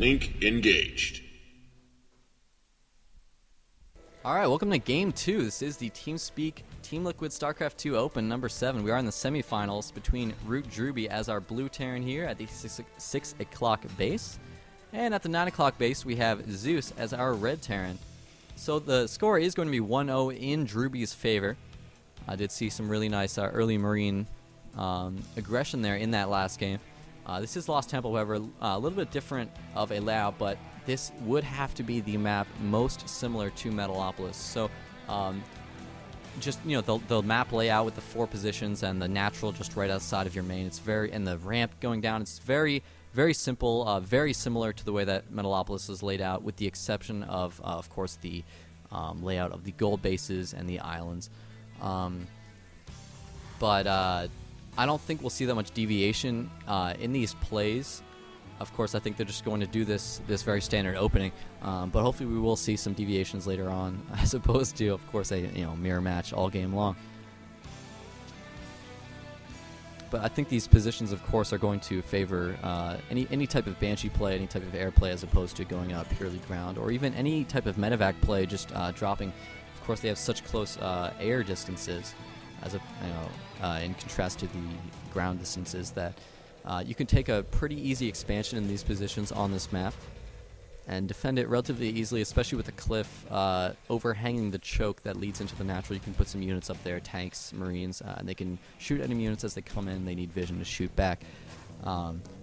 Link engaged. Alright, welcome to Game 2. This is the TeamSpeak Team Liquid StarCraft 2 Open number 7. We are in the semifinals between Root.Drewbie as our blue Terran here at the 6 o'clock base. And at the 9 o'clock base, we have ZeuS as our red Terran. So the score is going to be 1-0 in Drewbie's favor. I did see some really nice early Marine aggression there in that last game. This is Lost Temple, however, a little bit different of a layout, but this would have to be the map most similar to Metalopolis. So, just, you know, the map layout with the 4 positions and the natural just right outside of your main. It's and the ramp going down. It's very, very simple, very similar to the way that Metalopolis is laid out, with the exception of course, the layout of the gold bases and the islands. But I don't think we'll see that much deviation in these plays. Of course, I think they're just going to do this very standard opening, but hopefully we will see some deviations later on, as opposed to, of course, a mirror match all game long. But I think these positions, of course, are going to favor any type of Banshee play, any type of air play, as opposed to going purely ground, or even any type of medevac play, just dropping. Of course, they have such close air distances, as in contrast to the ground distances, that you can take a pretty easy expansion in these positions on this map and defend it relatively easily, especially with the cliff overhanging the choke that leads into the natural. You can put some units up there, tanks, marines, and they can shoot enemy units as they come in. They need vision to shoot back.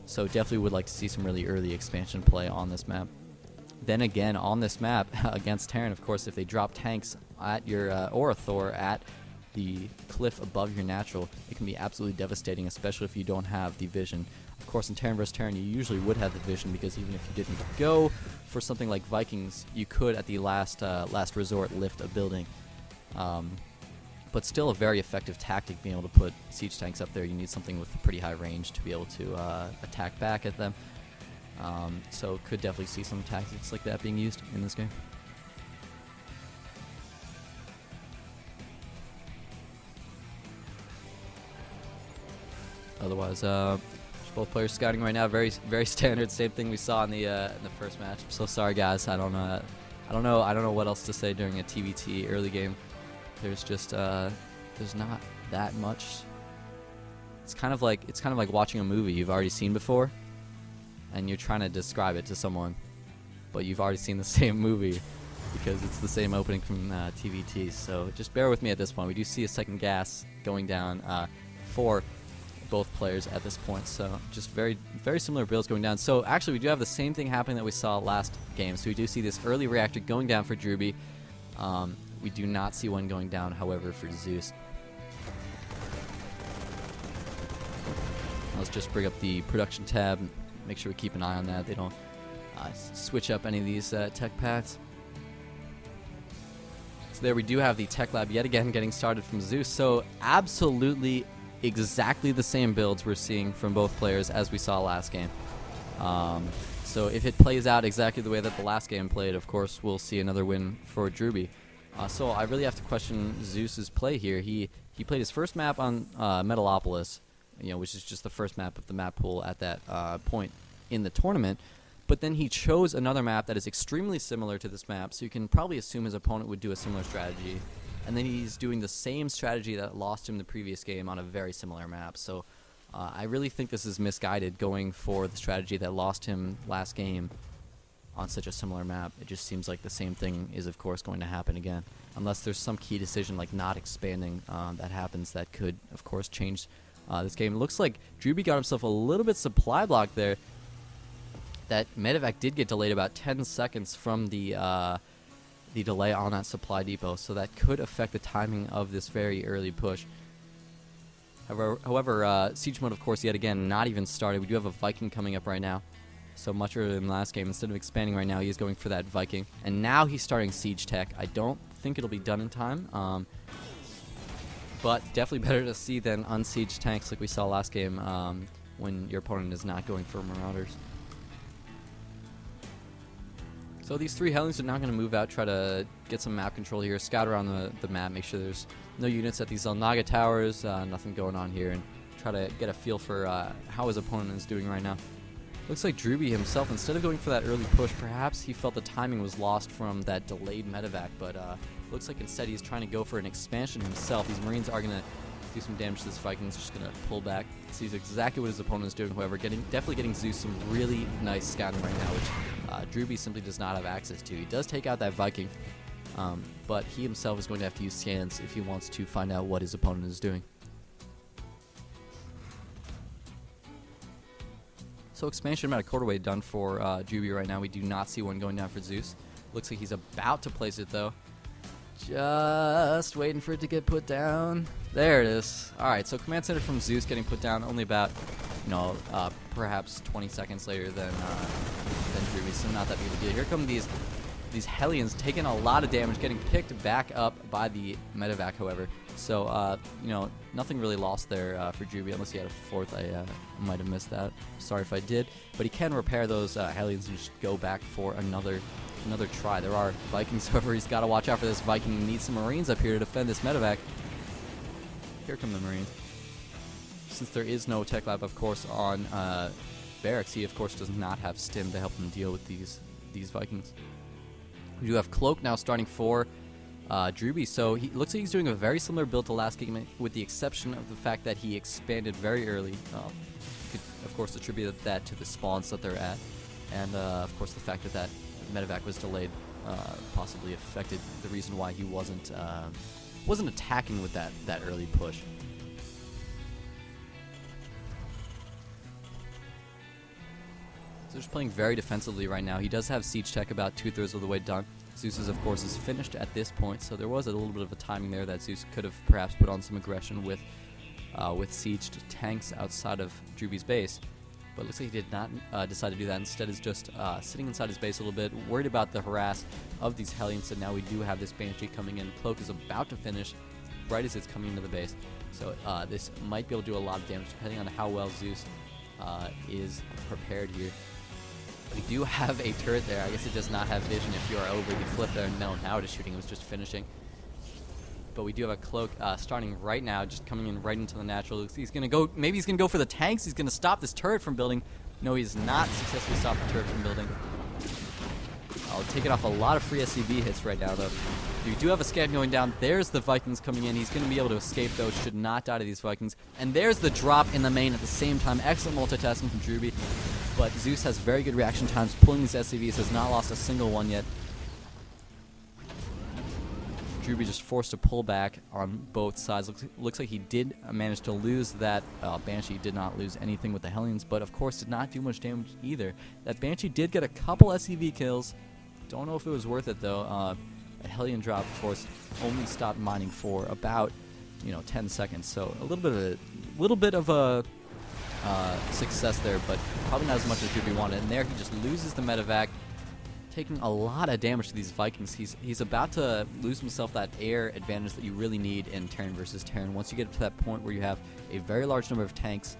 So definitely would like to see some really early expansion play on this map. Then again, on this map, against Terran, of course, if they drop tanks at your Orathor at the cliff above your natural, it can be absolutely devastating, especially if you don't have the vision. Of course, in Terran vs. Terran, you usually would have the vision, because even if you didn't go for something like Vikings, you could, at the last resort, lift a building. But still a very effective tactic, being able to put siege tanks up there. You need something with pretty high range to be able to attack back at them. So could definitely see some tactics like that being used in this game. Otherwise, both players scouting right now. Very, very standard. Same thing we saw in the first match. I'm so sorry, guys. I don't know what else to say during a TVT early game. There's just there's not that much. It's kind of like watching a movie you've already seen before, and you're trying to describe it to someone, but you've already seen the same movie because it's the same opening from TVT. So just bear with me at this point. We do see a second gas going down for both players at this point, so just very, very similar builds going down. So actually, we do have the same thing happening that we saw last game. So we do see this early reactor going down for Drewbie. We do not see one going down, however, for ZeuS. Let's just bring up the production tab, make sure we keep an eye on that. They don't switch up any of these tech paths. So there we do have the tech lab yet again getting started from ZeuS. So absolutely exactly the same builds we're seeing from both players as we saw last game. So if it plays out exactly the way that the last game played, of course we'll see another win for Drewbie. So I really have to question ZeuS's play here. He played his first map on Metalopolis, which is just the first map of the map pool at that point in the tournament. But then he chose another map that is extremely similar to this map, so you can probably assume his opponent would do a similar strategy. And then he's doing the same strategy that lost him the previous game on a very similar map. So I really think this is misguided, going for the strategy that lost him last game on such a similar map. It just seems like the same thing is, of course, going to happen again. Unless there's some key decision like not expanding that happens, that could, of course, change this game. It looks like Drewbie got himself a little bit supply block there. That medevac did get delayed about 10 seconds from the delay on that supply depot, so that could affect the timing of this very early push. However, siege mode, of course, yet again, not even started. We do have a Viking coming up right now, so much earlier than last game. Instead of expanding right now, he is going for that Viking, and now he's starting siege tech. I don't think it'll be done in time, but definitely better to see than unsieged tanks like we saw last game when your opponent is not going for Marauders. So these 3 Hellions are now going to move out, try to get some map control here, scout around the map, make sure there's no units at these Zelnaga towers, nothing going on here, and try to get a feel for how his opponent is doing right now. Looks like Drewbie himself, instead of going for that early push, perhaps he felt the timing was lost from that delayed medevac, but looks like instead he's trying to go for an expansion himself. These Marines are going to do some damage to this Vikings, just going to pull back. Sees exactly what his opponent is doing, however, definitely getting ZeuS some really nice scouting right now, which Drewbie simply does not have access to. He does take out that Viking, but he himself is going to have to use scans if he wants to find out what his opponent is doing. So expansion about a quarter way done for Drewbie right now. We do not see one going down for ZeuS. Looks like he's about to place it though. Just waiting for it to get put down. There it is. Alright, so command center from ZeuS getting put down only about, perhaps 20 seconds later than Drewbie, so not that big of a deal. Here come these Hellions taking a lot of damage, getting picked back up by the medevac, however. So, nothing really lost there for Drewbie, unless he had a fourth. I might have missed that. Sorry if I did. But he can repair those Hellions and just go back for another try. There are Vikings, however, he's got to watch out for this Viking. He needs some Marines up here to defend this medevac. Here come the Marines. Since there is no tech lab, of course, on barracks, he, of course, does not have stim to help him deal with these Vikings. We do have Cloak now starting for Drewbie, so he looks like he's doing a very similar build to last game, with the exception of the fact that he expanded very early. You could, of course, attribute that to the spawns that they're at, and of course the fact that medevac was delayed possibly affected the reason why he wasn't attacking with that early push. So just playing very defensively right now. He does have siege tech about 2/3 of the way done. ZeuS, of course, is finished at this point, so there was a little bit of a timing there that ZeuS could have perhaps put on some aggression with sieged tanks outside of Drewbie's base. But it looks like he did not decide to do that. Instead is just sitting inside his base a little bit, worried about the harass of these Hellions. So now we do have this Banshee coming in. Cloak is about to finish right as it's coming into the base. So this might be able to do a lot of damage depending on how well ZeuS is prepared here. We do have a turret there. I guess it does not have vision if you are over the cliff there. No, now it is shooting. It was just finishing. But we do have a Cloak starting right now, just coming in right into the natural. He's going to go, maybe he's going to go for the tanks. He's going to stop this turret from building. No, he's not successfully stopped the turret from building. I'll take it off a lot of free SCV hits right now, though. We do have a scan going down. There's the Vikings coming in. He's going to be able to escape, though. Should not die to these Vikings. And there's the drop in the main at the same time. Excellent multitasking from Drewbie. But ZeuS has very good reaction times. Pulling these SCVs, has not lost a single one yet. Drewbie just forced to pull back on both sides. Looks like he did manage to lose that Banshee. Did not lose anything with the Hellions, but of course did not do much damage either. That Banshee did get a couple SCV kills. Don't know if it was worth it though. A Hellion drop, of course, only stopped mining for about 10 seconds. So a little bit of a success there, but probably not as much as Drewbie wanted. And there he just loses the medevac, taking a lot of damage to these Vikings. He's about to lose himself that air advantage that you really need in Terran versus Terran. Once you get to that point where you have a very large number of tanks,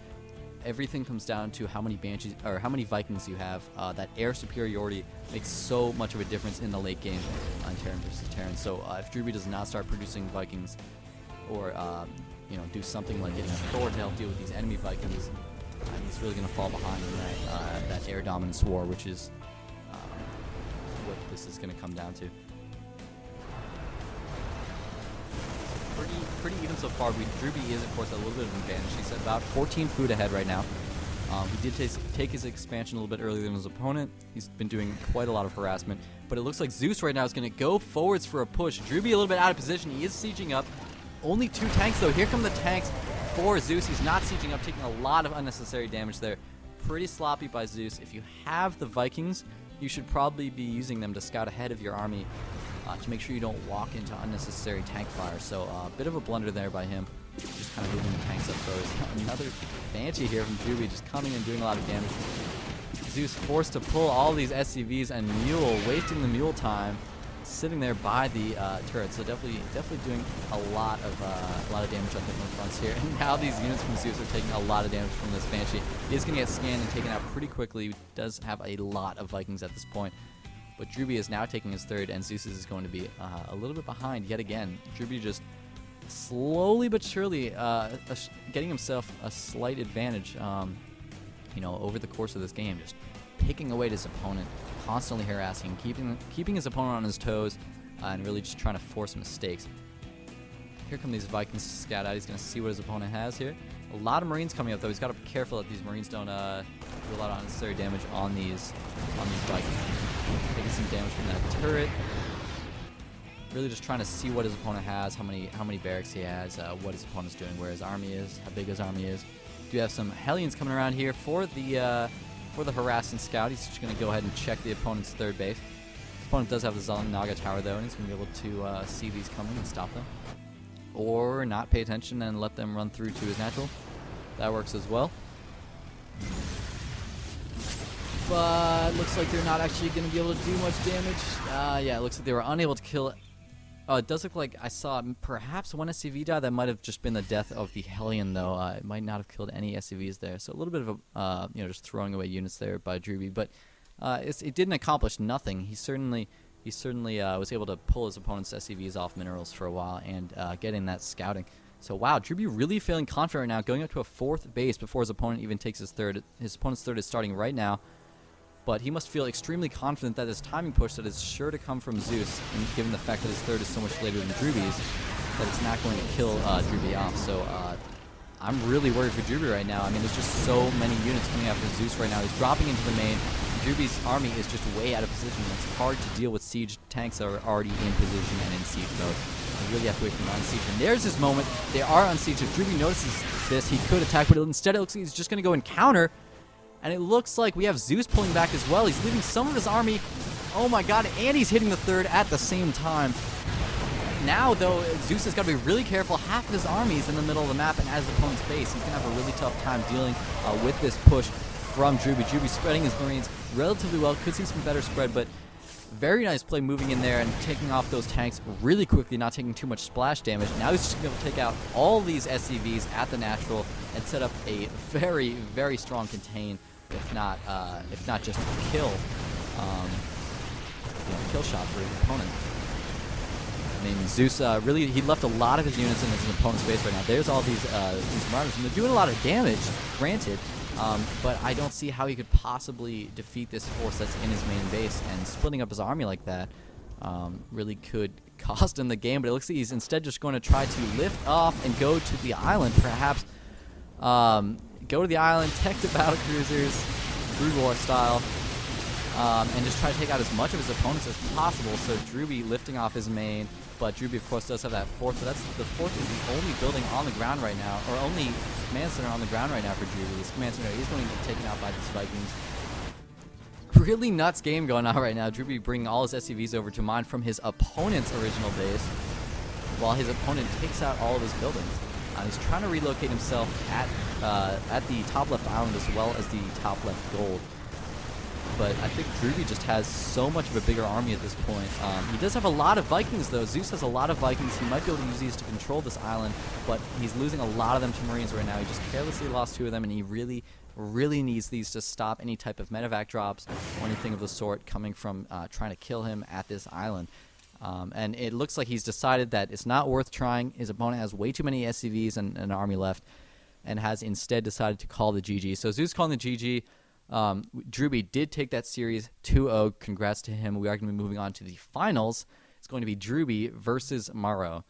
everything comes down to how many Banshees or how many Vikings you have. That air superiority makes so much of a difference in the late game on Terran versus Terran. So if Drewbie does not start producing Vikings, or do something like getting a Thor to help deal with these enemy Vikings, he's really going to fall behind in that air dominance war, which is what this is going to come down to. Pretty even so far. Drewbie is, of course, a little bit of an advantage. He's at about 14 food ahead right now. He did take his expansion a little bit earlier than his opponent. He's been doing quite a lot of harassment. But it looks like ZeuS right now is going to go forwards for a push. Drewbie a little bit out of position. He is sieging up. Only 2 tanks, though. Here come the tanks for ZeuS. He's not sieging up, taking a lot of unnecessary damage there. Pretty sloppy by ZeuS. If you have the Vikings, you should probably be using them to scout ahead of your army to make sure you don't walk into unnecessary tank fire. So a bit of a blunder there by him. Just kind of moving the tanks up close. Another Banshee here from Drewbie, just coming and doing a lot of damage. ZeuS forced to pull all these SCVs and Mule, wasting the Mule time, sitting there by the turret. So definitely doing a lot of damage on different fronts here. And now these units from ZeuS are taking a lot of damage from this Banshee. He is going to get scanned and taken out pretty quickly. He does have a lot of Vikings at this point. But Drewbie is now taking his third, and ZeuS is going to be a little bit behind yet again. Drewbie just slowly but surely getting himself a slight advantage. over the course of this game, just picking away at his opponent, constantly harassing, keeping his opponent on his toes, and really just trying to force mistakes. Here come these Vikings to scout out. He's going to see what his opponent has here. A lot of Marines coming up, though. He's got to be careful that these Marines don't do a lot of unnecessary damage on these Vikings. Taking some damage from that turret. Really just trying to see what his opponent has, how many barracks he has, what his opponent's doing, where his army is, how big his army is. Do have some Hellions coming around here for the harassing scout. He's just going to go ahead and check the opponent's third base. His opponent does have the Naga tower, though, and he's going to be able to see these coming and stop them. Or not pay attention and let them run through to his natural. That works as well. But looks like they're not actually going to be able to do much damage. Yeah, it looks like they were unable to kill it. It does look like I saw perhaps one SCV die. That might have just been the death of the Hellion, though. It might not have killed any SCVs there. So a little bit of a, just throwing away units there by Drewbie. But it didn't accomplish nothing. He certainly was able to pull his opponent's SCVs off minerals for a while and getting that scouting. So wow, Drewbie really feeling confident right now, going up to a 4th base before his opponent even takes his third. His opponent's third is starting right now. But he must feel extremely confident that this timing push that is sure to come from ZeuS, and given the fact that his third is so much later than Drewbie's, that it's not going to kill Drewbie off. So I'm really worried for Drewbie right now. I mean, there's just so many units coming after ZeuS right now. He's dropping into the main. Drewbie's army is just way out of position. It's hard to deal with siege tanks that are already in position and in siege mode. You really have to wait for them on siege. And there's his moment. They are on siege. If Drewbie notices this, he could attack, but instead it looks like he's just going to go and counter. And it looks like we have ZeuS pulling back as well. He's leaving some of his army. Oh my god, and he's hitting the third at the same time. Now, though, ZeuS has got to be really careful. Half of his army is in the middle of the map and as his opponent's base. He's going to have a really tough time dealing with this push from Drewbie. Drewbie spreading his Marines relatively well. Could see some better spread, but very nice play moving in there and taking off those tanks really quickly, not taking too much splash damage. Now he's just going to take out all these SCVs at the natural and set up a very, very strong contain. If not just a kill shot for his opponent. I mean, ZeuS really, he left a lot of his units in his opponent's base right now. There's all these Marauders, and they're doing a lot of damage, granted, but I don't see how he could possibly defeat this force that's in his main base, and splitting up his army like that really could cost him the game, but it looks like he's instead just going to try to lift off and go to the island, perhaps. Go to the island, tech the battle cruisers, Brood War style, and just try to take out as much of his opponents as possible. So Drewbie lifting off his main, but Drewbie of course does have that 4th. So that's the 4th is the only building on the ground right now, or only command center on the ground right now for Drewbie. This command center is going to get taken out by these Vikings. Really nuts game going on right now. Drewbie bringing all his SCVs over to mine from his opponent's original base, while his opponent takes out all of his buildings. He's trying to relocate himself at the top left island as well as the top left gold. But I think Drewbie just has so much of a bigger army at this point. He does have a lot of Vikings, though. ZeuS has a lot of Vikings. He might be able to use these to control this island, but he's losing a lot of them to Marines right now. He just carelessly lost 2 of them, and he really, really needs these to stop any type of medevac drops or anything of the sort coming from trying to kill him at this island. And it looks like he's decided that it's not worth trying. His opponent has way too many SCVs and an army left, and has instead decided to call the GG. So ZeuS calling the GG. Drewbie did take that series 2-0. Congrats to him. We are going to be moving on to the finals. It's going to be Drewbie versus Morrow.